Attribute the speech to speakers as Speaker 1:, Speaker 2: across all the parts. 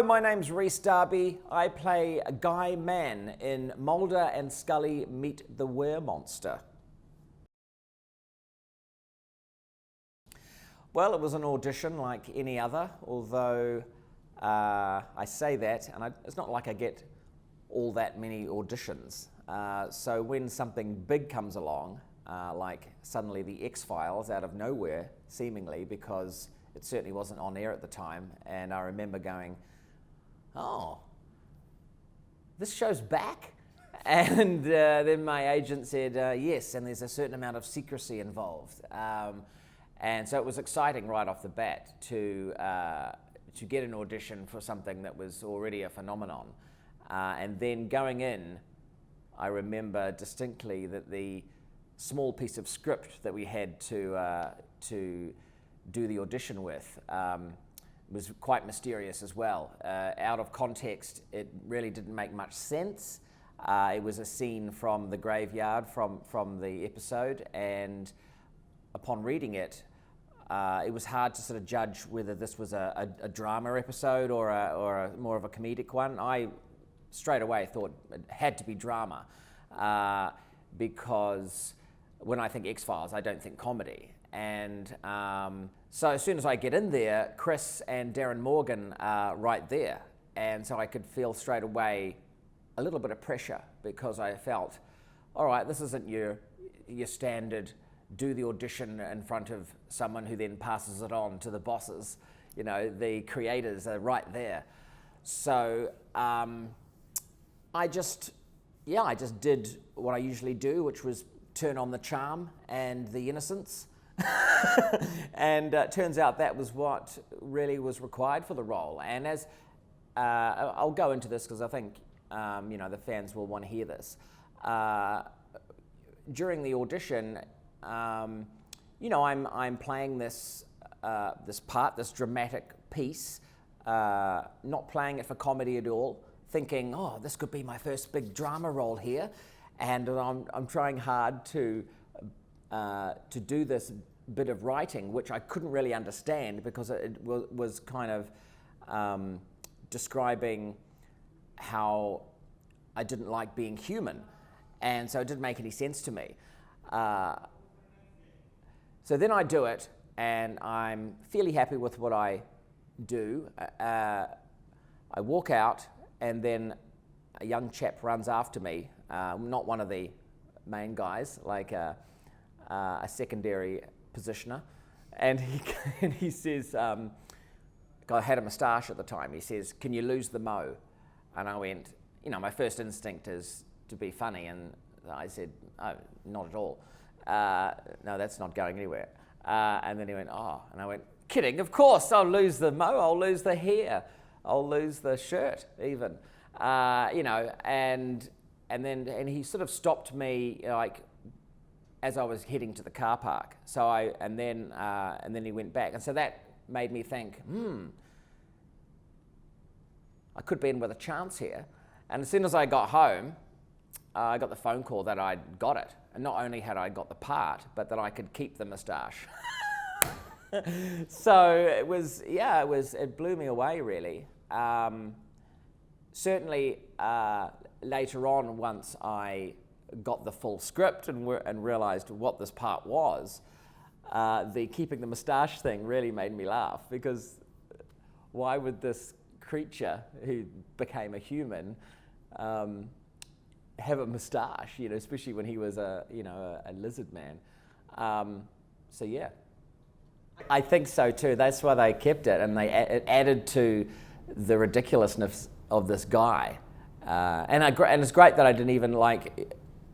Speaker 1: Hello, my name's Rhys Darby. I play Guy Mann in Mulder and Scully Meet the Weremonster. Well, it was an audition like any other, although I say that, and it's not like I get all that many auditions. So when something big comes along, like suddenly the X-Files out of nowhere, seemingly, because it certainly wasn't on air at the time, and I remember going, oh, this show's back? And then my agent said, yes, and there's a certain amount of secrecy involved. And so it was exciting right off the bat to get an audition for something that was already a phenomenon. And then going in, I remember distinctly that the small piece of script that we had to do the audition with was quite mysterious as well. Out of context, it really didn't make much sense. It was a scene from the graveyard from the episode, and upon reading it, it was hard to sort of judge whether this was a drama episode or a more of a comedic one. I straight away thought it had to be drama because when I think X-Files, I don't think comedy. And so as soon as I get in there, Chris and Darren Morgan are right there. And so I could feel straight away a little bit of pressure because I felt, all right, this isn't your standard do the audition in front of someone who then passes it on to the bosses. You know, the creators are right there. So I just did what I usually do, which was turn on the charm and the innocence. And turns out that was what really was required for the role. And as I'll go into this because I think the fans will want to hear this. During the audition, I'm playing this part, this dramatic piece, not playing it for comedy at all, thinking, oh, this could be my first big drama role here, and I'm trying hard to do this bit of writing, which I couldn't really understand because it was kind of describing how I didn't like being human, and so it didn't make any sense to me. So then I do it, and I'm fairly happy with what I do. I walk out, and then a young chap runs after me, not one of the main guys, like a secondary positioner, and he says, I had a moustache at the time, he says, can you lose the mo? And I went, my first instinct is to be funny, and I said, oh, not at all. No, that's not going anywhere. And then he went, oh, and I went, kidding, of course, I'll lose the mo, I'll lose the hair, I'll lose the shirt even, and he sort of stopped me, like, as I was heading to the car park. So and then he went back, and so that made me think, I could be in with a chance here. And as soon as I got home, I got the phone call that I'd got it. And not only had I got the part, but that I could keep the moustache. So it blew me away, really. Certainly later on, once I got the full script and realized what this part was, the keeping the moustache thing really made me laugh, because why would this creature who became a human have a moustache, especially when he was a lizard man. So yeah, I think so too. That's why they kept it, and it added to the ridiculousness of this guy. And it's great that I didn't even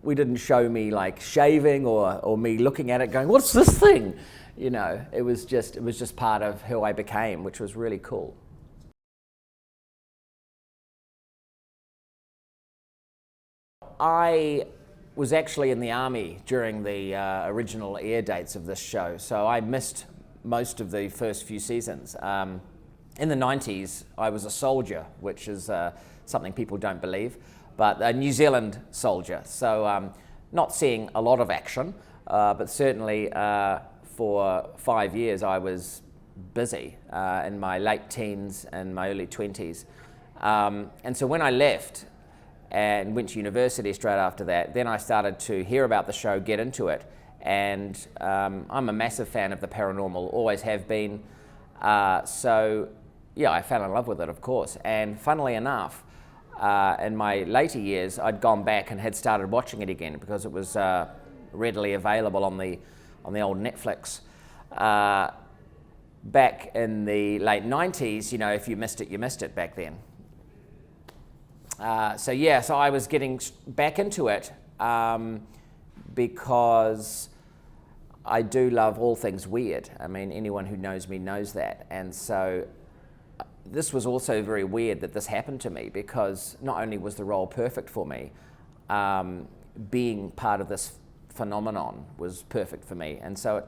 Speaker 1: we didn't show me shaving or me looking at it going, what's this thing? It was just part of who I became, which was really cool. I was actually in the army during the original air dates of this show, so I missed most of the first few seasons. In the 90s, I was a soldier, which is something people don't believe, but a New Zealand soldier, so not seeing a lot of action, but certainly for 5 years I was busy in my late teens and my early 20s. And so when I left and went to university straight after that, then I started to hear about the show, get into it. And I'm a massive fan of the paranormal, always have been. So yeah, I fell in love with it, of course. And funnily enough, in my later years, I'd gone back and had started watching it again because it was readily available on the old Netflix. Back in the late 90s, you know, if you missed it back then. So yeah, so I was getting back into it because I do love all things weird. I mean, anyone who knows me knows that. And so this was also very weird that this happened to me, because not only was the role perfect for me, being part of this phenomenon was perfect for me. And so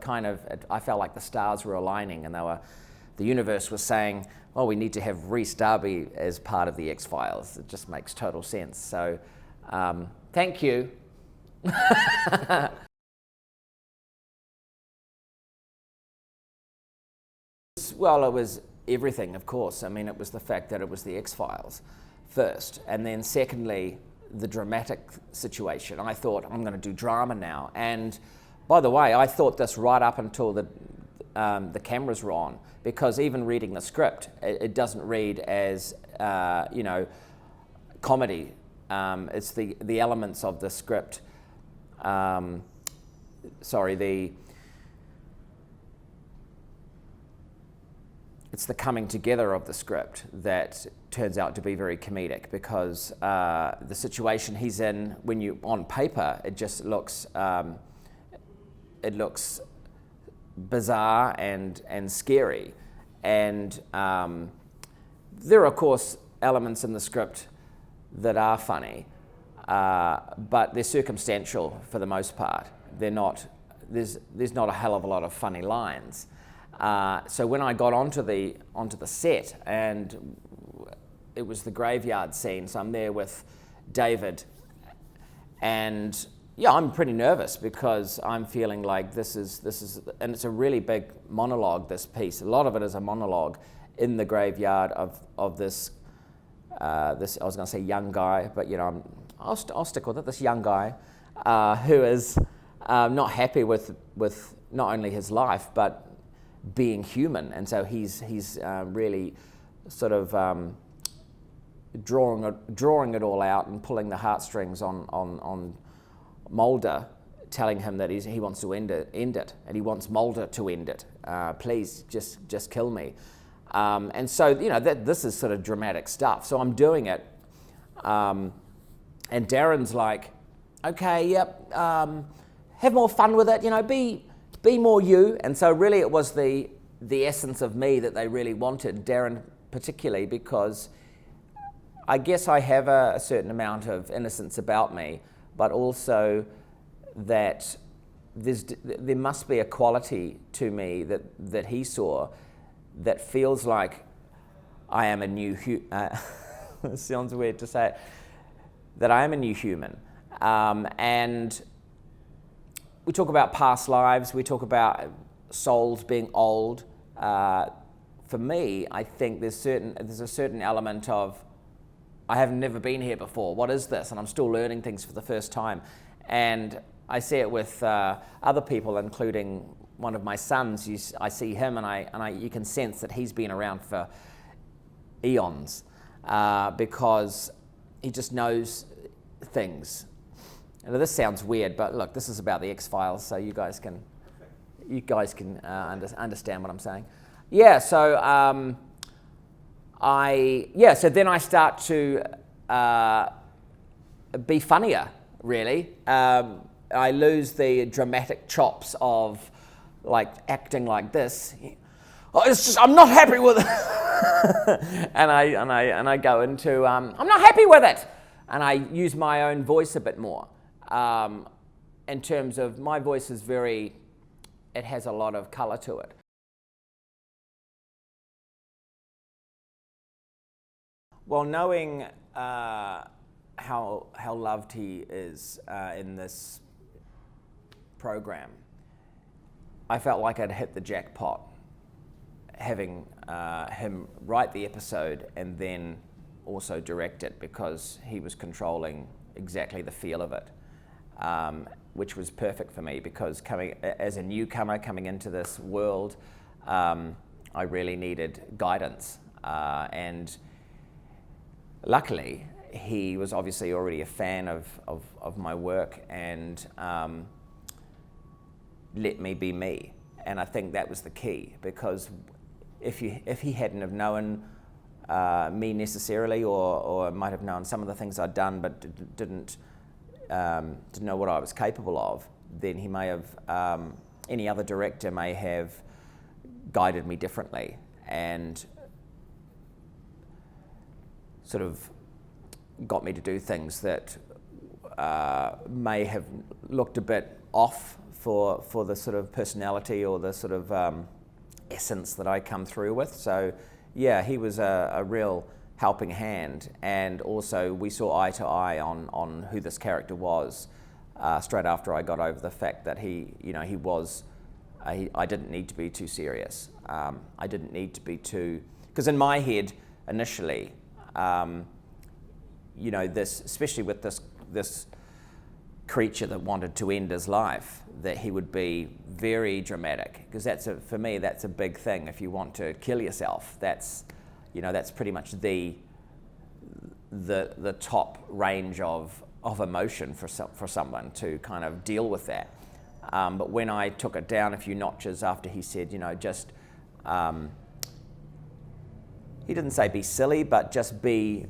Speaker 1: I felt like the stars were aligning, and the universe was saying, well, we need to have Rhys Darby as part of the X-Files. It just makes total sense. So thank you. Well, it was everything, of course. I mean, it was the fact that it was the X-Files first, and then secondly, the dramatic situation. I thought, I'm going to do drama now. And by the way, I thought this right up until the cameras were on, because even reading the script, it doesn't read as you know, comedy. It's the elements of the script. It's the coming together of the script that turns out to be very comedic, because the situation he's in, when you on paper, it just looks bizarre and scary, and there are of course elements in the script that are funny, but they're circumstantial for the most part. They're not. There's not a hell of a lot of funny lines. So when I got onto the set, and it was the graveyard scene, so I'm there with David, and yeah, I'm pretty nervous because I'm feeling like this is, and it's a really big monologue, this piece. A lot of it is a monologue in the graveyard of this, I was going to say young guy, but you know, I'll stick with it, this young guy who is not happy with not only his life, but being human. And so he's really sort of drawing it all out and pulling the heartstrings on Mulder, telling him that he wants to end it, and he wants Mulder to end it. Please, just kill me. And so, you know, this is sort of dramatic stuff. So I'm doing it, and Darren's like, okay, yep, have more fun with it, you know, be more you. And so really it was the essence of me that they really wanted, Darren particularly, because I guess I have a certain amount of innocence about me, but also that there must be a quality to me that he saw that feels like I am a new it sounds weird to say it, that I am a new human. And we talk about past lives, we talk about souls being old. For me, I think there's a certain element of, I have never been here before. What is this? And I'm still learning things for the first time. And I see it with other people, including one of my sons. I see him, and you can sense that he's been around for eons because he just knows things. And this sounds weird, but look, this is about the X-Files, so you guys can understand what I'm saying. Yeah. So. So then I start to be funnier, really. I lose the dramatic chops of like acting like this. Oh, it's just, I'm not happy with it. and I go into, I'm not happy with it. And I use my own voice a bit more. In terms of, my voice is it has a lot of color to it. Well, knowing how loved he is in this program, I felt like I'd hit the jackpot. having him write the episode and then also direct it, because he was controlling exactly the feel of it, which was perfect for me, because as a newcomer coming into this world, I really needed guidance, and luckily he was obviously already a fan of my work and let me be me. And I think that was the key, because if he hadn't have known me necessarily, or might have known some of the things I'd done but didn't know what I was capable of, then he may have, any other director may have guided me differently and sort of got me to do things that may have looked a bit off for the sort of personality or the sort of essence that I come through with. So yeah, he was a real helping hand, and also we saw eye to eye on who this character was straight after I got over the fact that he was, I didn't need to be too serious. I didn't need to be too, because in my head initially, this, especially with this creature that wanted to end his life, that he would be very dramatic, because for me that's a big thing. If you want to kill yourself, that's pretty much the top range of emotion for someone to kind of deal with that. But when I took it down a few notches after he said, just he didn't say be silly, but just be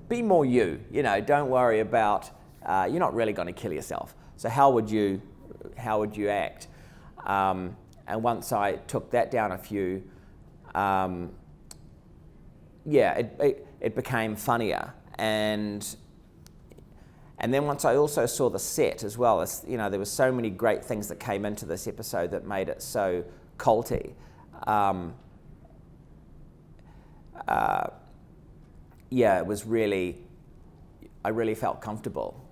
Speaker 1: more you. Don't worry about, you're not really going to kill yourself. So how would you act? And once I took that down a few, it became funnier. And then once I also saw the set as well, there were so many great things that came into this episode that made it so culty. It was really, I really felt comfortable.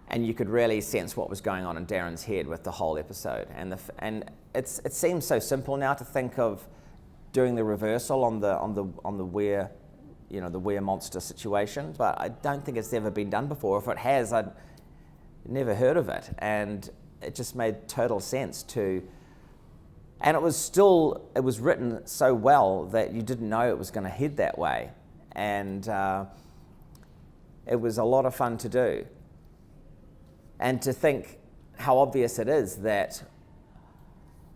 Speaker 1: And you could really sense what was going on in Darren's head with the whole episode. And it seems so simple now to think of doing the reversal on the were, the were monster situation, but I don't think it's ever been done before. If it has, I'd never heard of it, and it just made total sense to. And it was written so well that you didn't know it was going to head that way, and it was a lot of fun to do. And to think how obvious it is that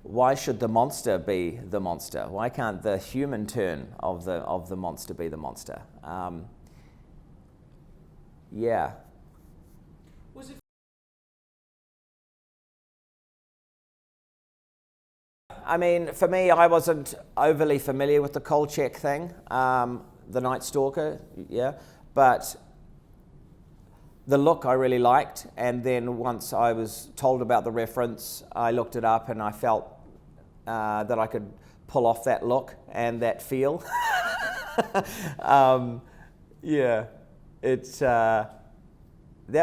Speaker 1: why should the monster be the monster? Why can't the human turn of the monster be the monster?
Speaker 2: Was it?
Speaker 1: I mean, for me, I wasn't overly familiar with the Kolchak thing, the Night Stalker, but the look I really liked, and then once I was told about the reference, I looked it up and I felt that I could pull off that look and that feel. That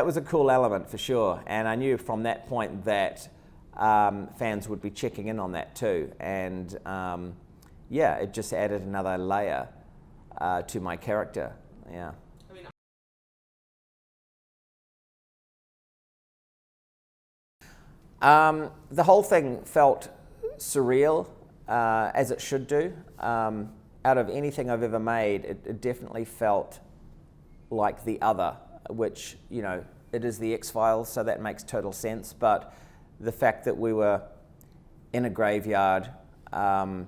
Speaker 1: was a cool element for sure, and I knew from that point that fans would be checking in on that too, and it just added another layer to my character. Yeah. The whole thing felt surreal, as it should do. Out of anything I've ever made, it definitely felt like the other, which, it is the X-Files, so that makes total sense. But the fact that we were in a graveyard, and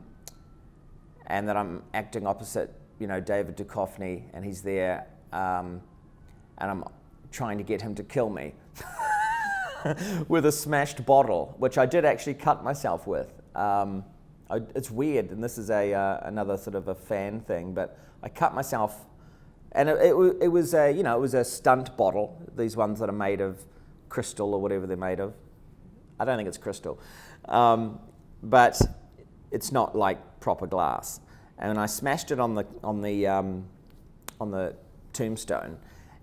Speaker 1: that I'm acting opposite, David Duchovny, and he's there, and I'm trying to get him to kill me. With a smashed bottle, which I did actually cut myself with. It's weird, and this is another sort of a fan thing, but I cut myself, and it was a stunt bottle. These ones that are made of crystal or whatever they're made of. I don't think it's crystal, but it's not like proper glass. And I smashed it on the tombstone.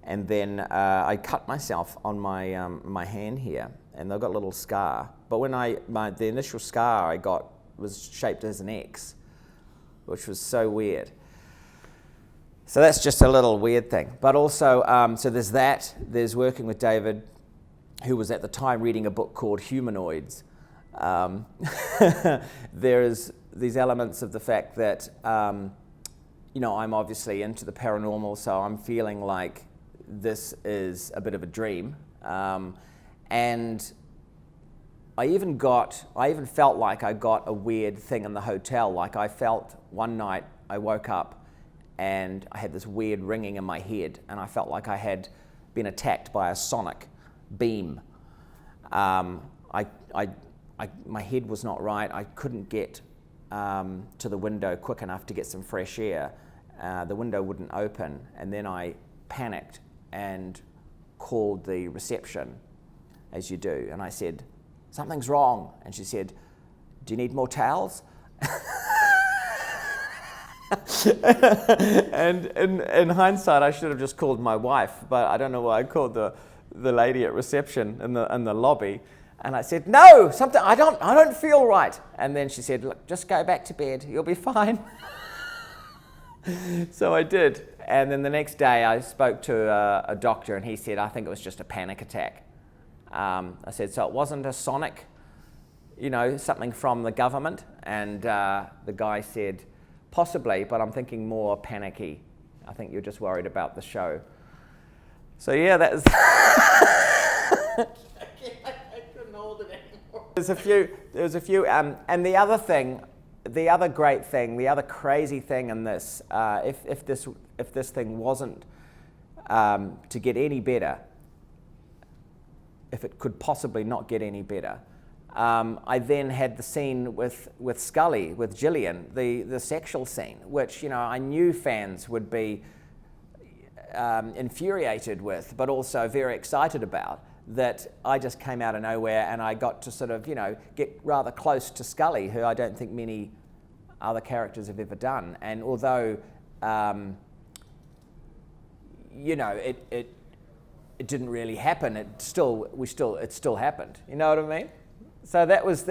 Speaker 1: And then I cut myself on my hand here, and I've got a little scar. But when the initial scar, I got was shaped as an X, which was so weird. So that's just a little weird thing. But also, so there's that. There's working with David, who was at the time reading a book called Humanoids. There's these elements of the fact that, you know, I'm obviously into the paranormal, so I'm feeling like this is a bit of a dream. And I even felt like I got a weird thing in the hotel. Like I felt one night I woke up and I had this weird ringing in my head, and I felt like I had been attacked by a sonic beam. My head was not right. I couldn't get to the window quick enough to get some fresh air. The window wouldn't open, and then I panicked and called the reception, as you do, and I said, "Something's wrong." And she said, "Do you need more towels?" And in hindsight, I should have just called my wife, but I don't know why I called the lady at reception in the lobby. And I said, "No, something. I don't feel right." And then she said, "Look, just go back to bed. You'll be fine." So I did. And then the next day, I spoke to a doctor, and he said, "I think it was just a panic attack." I said, "So it wasn't a sonic, you know, something from the government?" And the guy said, "Possibly, but I'm thinking more panicky. I think you're just worried about the show." So yeah, that is. I couldn't hold it anymore. There's a few, and the other thing, the other great thing, the other crazy thing in this, if this thing wasn't to get any better, if it could possibly not get any better. I then had the scene with Scully, with Gillian, the sexual scene, which, you know, I knew fans would be infuriated with, but also very excited about, that I just came out of nowhere and I got to sort of, you know, get rather close to Scully, who I don't think many other characters have ever done. And although, you know, it didn't really happen, it still happened. You know what I mean? So it was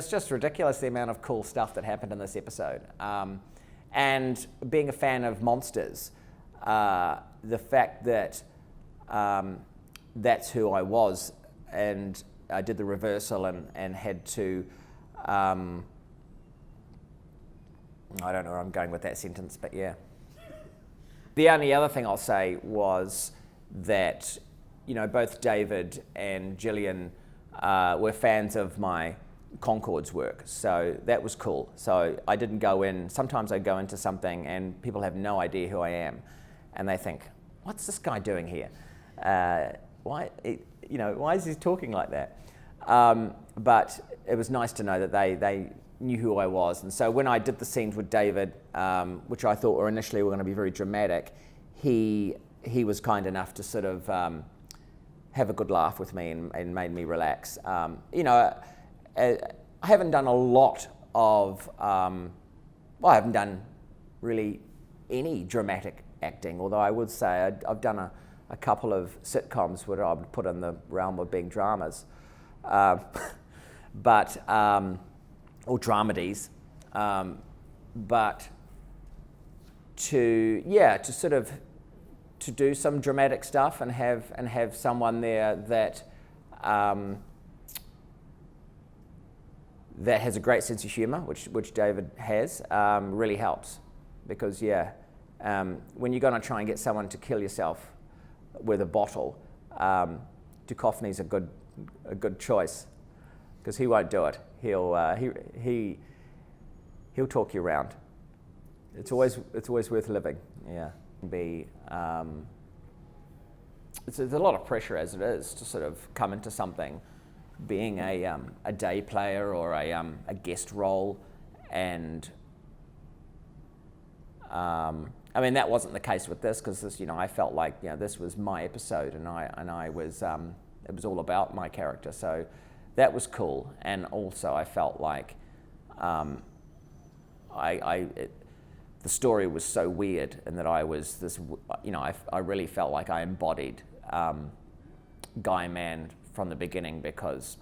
Speaker 1: just ridiculous, the amount of cool stuff that happened in this episode. And being a fan of monsters, the fact that that's who I was, and I did the reversal and had to, I don't know where I'm going with that sentence, but yeah. The only other thing I'll say was that, you know, both David and Gillian were fans of my Conchords work, so that was cool. So I didn't go in, sometimes I go into something and people have no idea who I am, and they think, "What's this guy doing here? Why is he talking like that?" But it was nice to know that they knew who I was. And so when I did the scenes with David, which I thought were initially going to be very dramatic, he was kind enough to sort of have a good laugh with me and made me relax. You know, I haven't done a lot of, I haven't done really any dramatic acting, although I would say I've done a couple of sitcoms which I would put in the realm of being dramas, or dramedies, but to do some dramatic stuff and have someone there that that has a great sense of humor, which David has, really helps, because when you're going to try and get someone to kill yourself with a bottle, Duchovny's a good choice, because he won't do it. He'll talk you around. It's always worth living. Yeah, there's a lot of pressure as it is to sort of come into something, being a day player or a guest role, and I mean, that wasn't the case with this, because this, you know, I felt like, you know, this was my episode, and I was it was all about my character, so that was cool. And also I felt like the story was so weird, and that I was this, you know, I really felt like I embodied Guy Mann from the beginning, because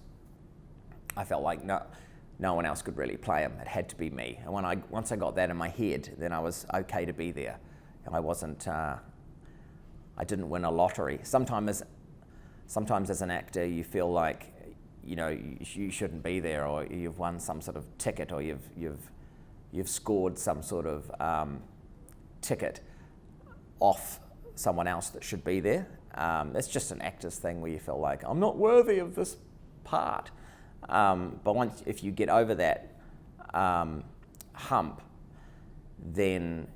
Speaker 1: I felt like no one else could really play him. It had to be me. And once I got that in my head, then I was okay to be there. I wasn't. I didn't win a lottery. Sometimes as an actor, you feel like you shouldn't be there, or you've won some sort of ticket, or you've scored some sort of ticket off someone else that should be there. It's just an actor's thing where you feel like, I'm not worthy of this part. But if you get over that hump, then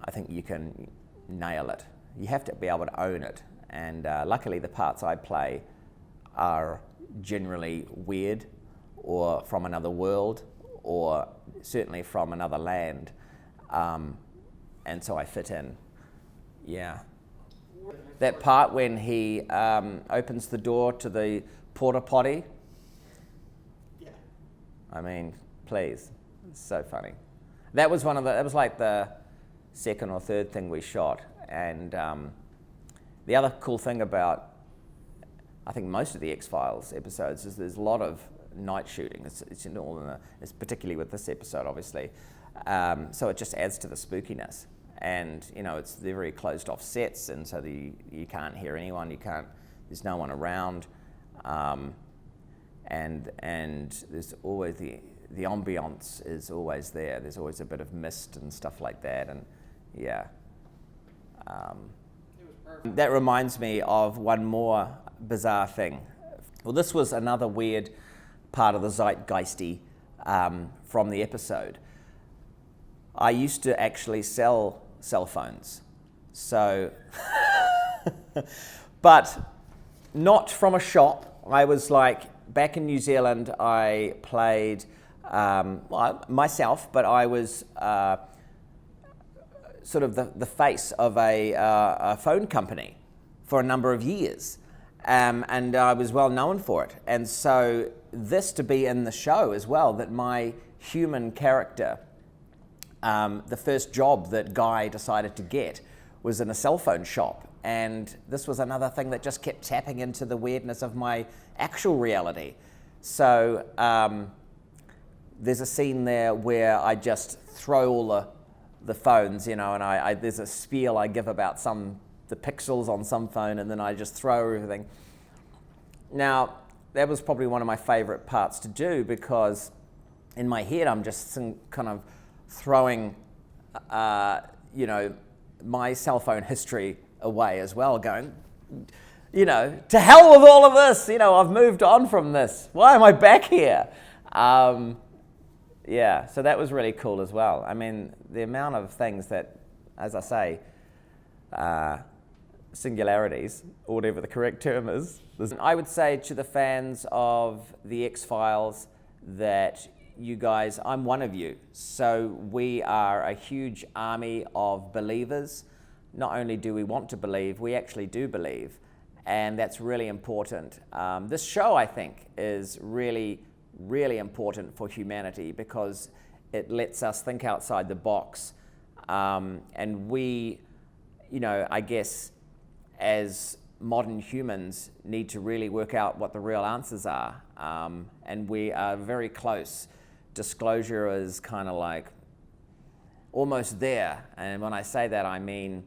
Speaker 1: I think you can nail it. You have to be able to own it. And luckily the parts I play are generally weird, or from another world, or certainly from another land. And so I fit in. Yeah. That part when he opens the door to the porta potty. Yeah. I mean, please, it's so funny. That was that was like the second or third thing we shot. And the other cool thing about, I think, most of the X-Files episodes is there's a lot of night shooting. It's particularly with this episode, obviously. So it just adds to the spookiness. And they're very closed off sets, and so you can't hear anyone. There's no one around, and there's always the ambiance is always there. There's always a bit of mist and stuff like that, and yeah. That reminds me of one more bizarre thing. Well, this was another weird part of the zeitgeisty from the episode. I used to actually sell cell phones, so, but not from a shop. I was like, back in New Zealand, I played myself, but I was sort of the face of a phone company for a number of years, and I was well known for it. And so this to be in the show as well, that my human character, the first job that Guy decided to get was in a cell phone shop. And this was another thing that just kept tapping into the weirdness of my actual reality. So there's a scene there where I just throw all the phones, and there's a spiel I give about the pixels on some phone, and then I just throw everything. Now, that was probably one of my favorite parts to do, because in my head I'm just kind of throwing, my cell phone history away as well, going, to hell with all of this. I've moved on from this. Why am I back here? Yeah, so that was really cool as well. I mean, the amount of things that, as I say, singularities, or whatever the correct term is. I would say to the fans of the X-Files that you guys, I'm one of you. So we are a huge army of believers. Not only do we want to believe, we actually do believe. And that's really important. This show, I think, is really, really important for humanity, because it lets us think outside the box. And we, I guess, as modern humans, need to really work out what the real answers are. And we are very close. Disclosure is kind of like almost there. And when I say that, I mean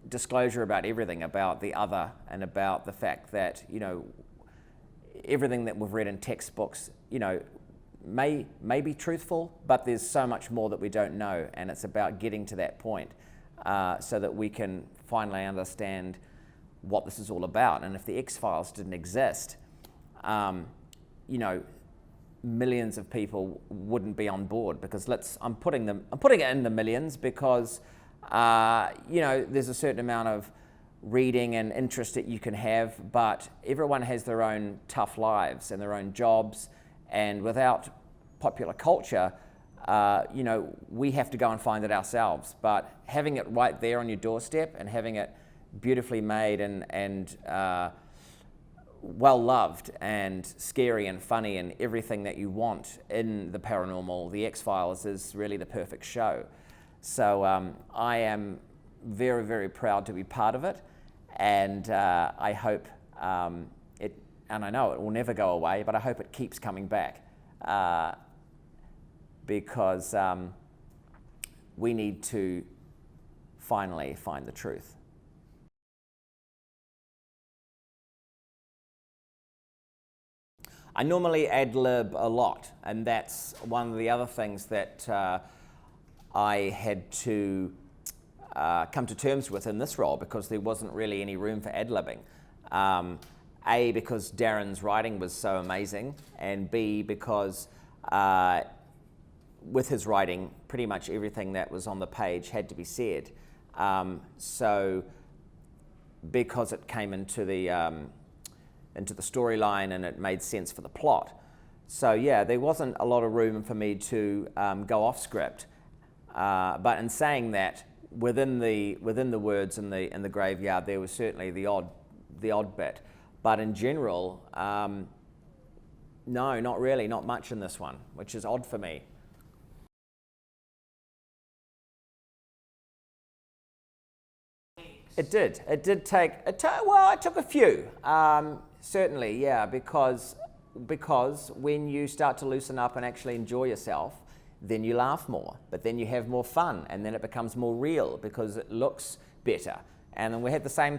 Speaker 1: disclosure about everything, about the other, and about the fact that, everything that we've read in textbooks, may be truthful, but there's so much more that we don't know. And it's about getting to that point so that we can finally understand what this is all about. And if the X-Files didn't exist, millions of people wouldn't be on board, because I'm putting it in the millions, because there's a certain amount of reading and interest that you can have, but everyone has their own tough lives and their own jobs, and without popular culture, we have to go and find it ourselves. But having it right there on your doorstep, and having it beautifully made and well loved and scary and funny and everything that you want in the paranormal, the X-Files is really the perfect show. So I am very, very proud to be part of it, and I hope and I know it will never go away, but I hope it keeps coming back, because we need to finally find the truth. I normally ad-lib a lot, and that's one of the other things that I had to come to terms with in this role, because there wasn't really any room for ad-libbing. A, because Darren's writing was so amazing, and B, because with his writing, pretty much everything that was on the page had to be said. So because it came into the storyline and it made sense for the plot. So yeah, there wasn't a lot of room for me to go off script. But in saying that, within the words in the graveyard, there was certainly the odd bit. But in general, no, not really, not much in this one, which is odd for me. It did. Well, it took a few. Certainly, yeah, because when you start to loosen up and actually enjoy yourself, then you laugh more, but then you have more fun, and then it becomes more real because it looks better. And then we had the same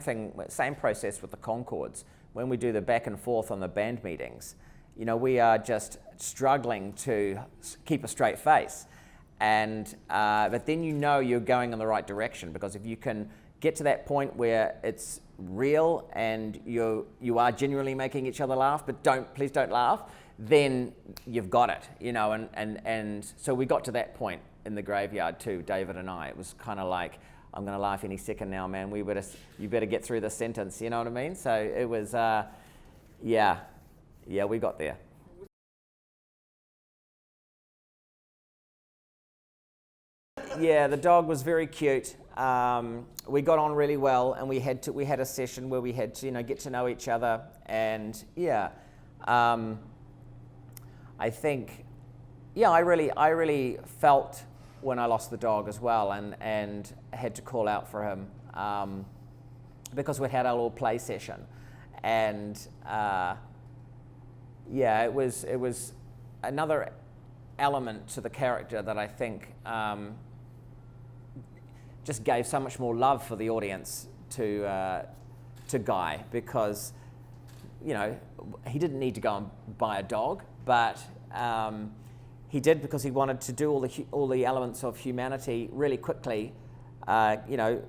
Speaker 1: process with the Conchords. When we do the back and forth on the band meetings, you know, we are just struggling to keep a straight face. And but then you know you're going in the right direction, because if you can get to that point where it's real and you are genuinely making each other laugh, but please don't laugh, then you've got it, you know. And so we got to that point in the graveyard too, David and I. It was kind of like, I'm going to laugh any second now, man. You better get through this sentence, you know what I mean? So it was, yeah, we got there. Yeah, the dog was very cute. We got on really well, and we had a session where we had to, you know, get to know each other, and yeah, I think, yeah, I really felt when I lost the dog as well, and had to call out for him, because we had our little play session, and yeah, it was another element to the character that I think just gave so much more love for the audience to Guy, because, you know, he didn't need to go and buy a dog, but he did, because he wanted to do all the elements of humanity really quickly. You know,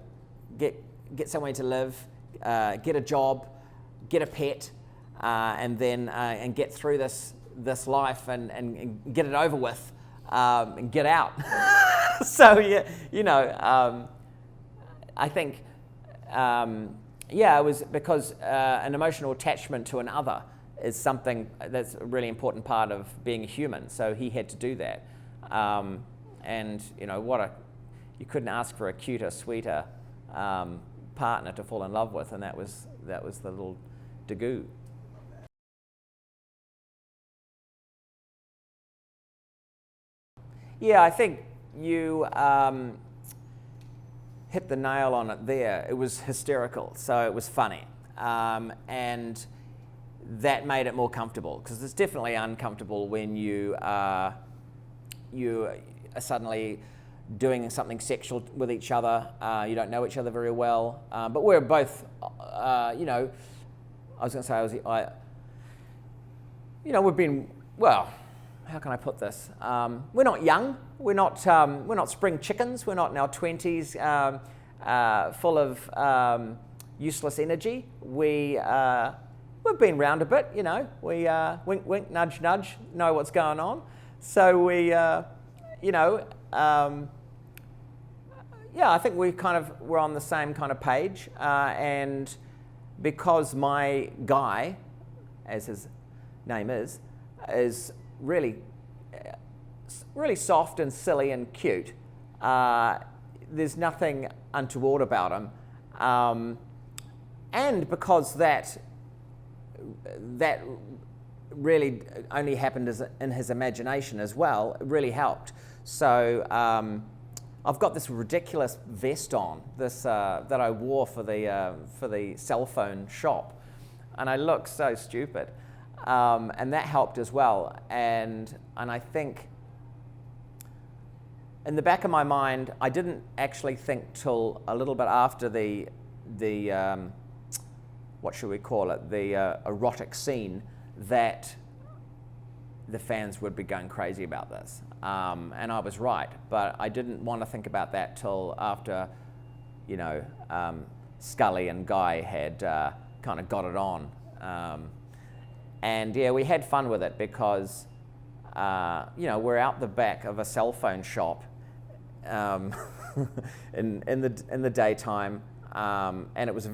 Speaker 1: get somewhere to live, get a job, get a pet, and then and get through this life and get it over with, and get out. So yeah, you know, I think, yeah, it was because an emotional attachment to another is something that's a really important part of being a human. So he had to do that, and you know, you couldn't ask for a cuter, sweeter partner to fall in love with, and that was the little Dagoo. Yeah, I think you hit the nail on it there. It was hysterical, so it was funny, and that made it more comfortable, because it's definitely uncomfortable when you are suddenly doing something sexual with each other. You don't know each other very well, but we're both, you know, I was going to say, you know, we've been, well, how can I put this? We're not young. We're not spring chickens. We're not in our 20s, full of useless energy. We've been round a bit, you know. We wink, wink, nudge, nudge, know what's going on. So we, you know, yeah, I think we're on the same kind of page. And because my Guy, as his name is really soft and silly and cute. There's nothing untoward about him, and because that really only happened in his imagination as well, it really helped. So I've got this ridiculous vest on, that I wore for the cell phone shop. and I look so stupid, and that helped as well. And I think in the back of my mind, I didn't actually think till a little bit after the what should we call it, the erotic scene, that the fans would be going crazy about this. And I was right, but I didn't want to think about that till after, you know, Scully and Guy had kind of got it on. And yeah, we had fun with it because, you know, we're out the back of a cell phone shop in the daytime, and it was a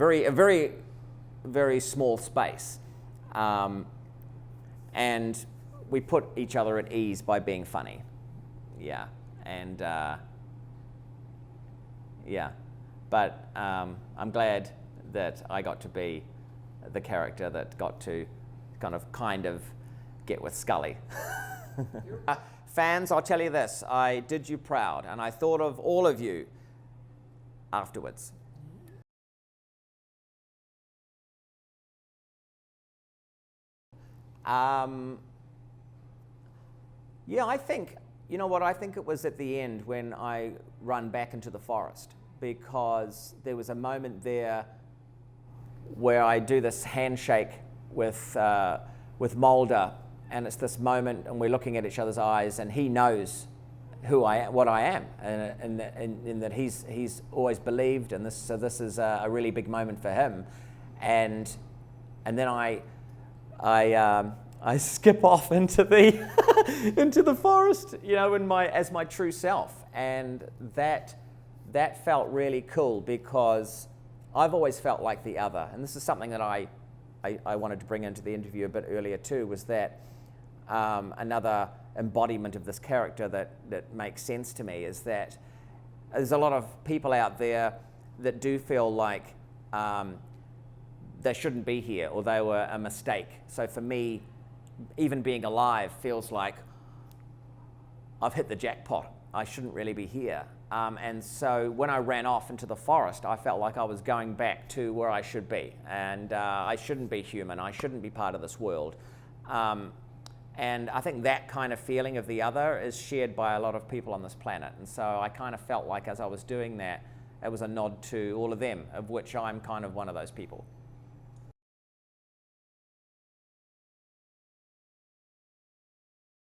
Speaker 1: very small space, and we put each other at ease by being funny. Yeah, and yeah, but I'm glad that I got to be the character that got to kind of get with Scully. Fans, I'll tell you this, I did you proud, and I thought of all of you afterwards. Yeah, I think, you know what, I think it was at the end when I run back into the forest, because there was a moment there where I do this handshake with Mulder, and it's this moment, and we're looking at each other's eyes, and he knows who I am, what I am, and that he's always believed, and so this is a really big moment for him, and then I skip off into the into the forest, you know, as my true self, and that felt really cool, because I've always felt like the other, and this is something that I wanted to bring into the interview a bit earlier too, was that another embodiment of this character that makes sense to me is that there's a lot of people out there that do feel like they shouldn't be here, or they were a mistake. So for me, even being alive feels like I've hit the jackpot. I shouldn't really be here. And so when I ran off into the forest, I felt like I was going back to where I should be. And I shouldn't be human. I shouldn't be part of this world. And I think that kind of feeling of the other is shared by a lot of people on this planet. And so I kind of felt like as I was doing that, it was a nod to all of them, of which I'm kind of one of those people.